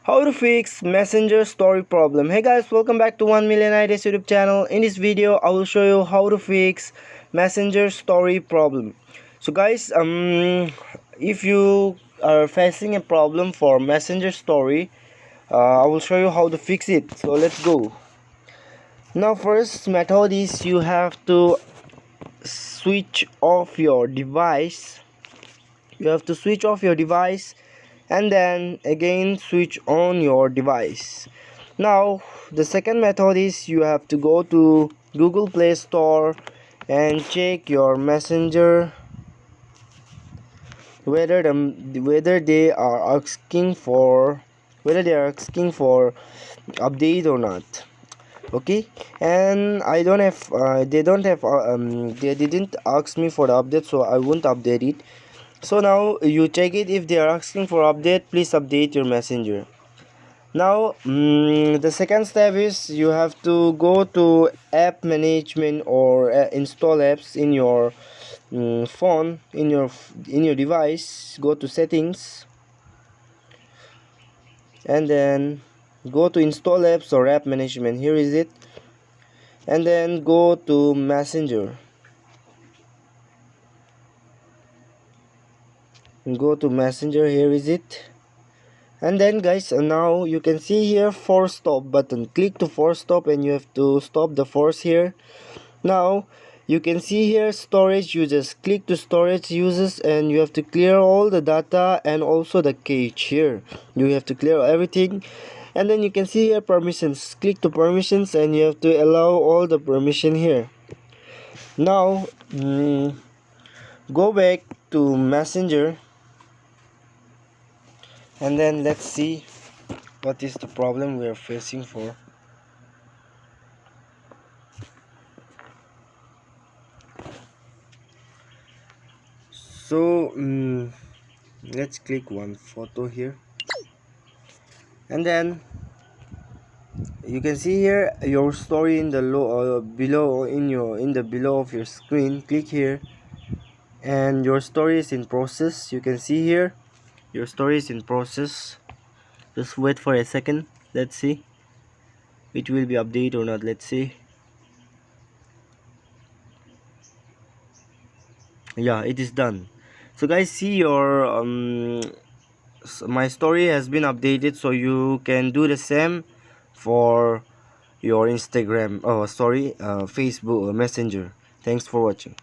How to fix messenger story problem. Hey guys, welcome back to 1 million ideas YouTube channel. In this video I will show you how to fix messenger story problem. So guys, if you are facing a problem for messenger story, I will show you how to fix it. So let's go. Now first method is you have to switch off your device. And then again switch on your device. Now the second method is you have to go to Google Play Store and check your messenger whether they are asking for update or not. Okay, and I don't have they didn't ask me for the update, so I won't update it. So now you check it. If they are asking for update, please update your messenger. Now the second step is you have to go to app management or install apps in your phone, in your device. Go to settings and then go to install apps or app management. Here is it. And then go to messenger. Here is it. And then guys, now you can see here force stop button. Click to force stop and you have to stop the force here. Now you can see here storage users. Click to storage users and you have to clear all the data and also the cache here. You have to clear everything. And then you can see here permissions. Click to permissions and you have to allow all the permission here. Now go back to messenger and then let's see what is the problem we are facing for. So let's click one photo here and then you can see here your story in the below of your screen. Click here and your story is in process. You can see here your story is in process. Just wait for a second. Let's see it will be updated or not. Let's see. Yeah, it is done. So guys, see your my story has been updated, so you can do the same for your Instagram, Facebook or Messenger. Thanks for watching.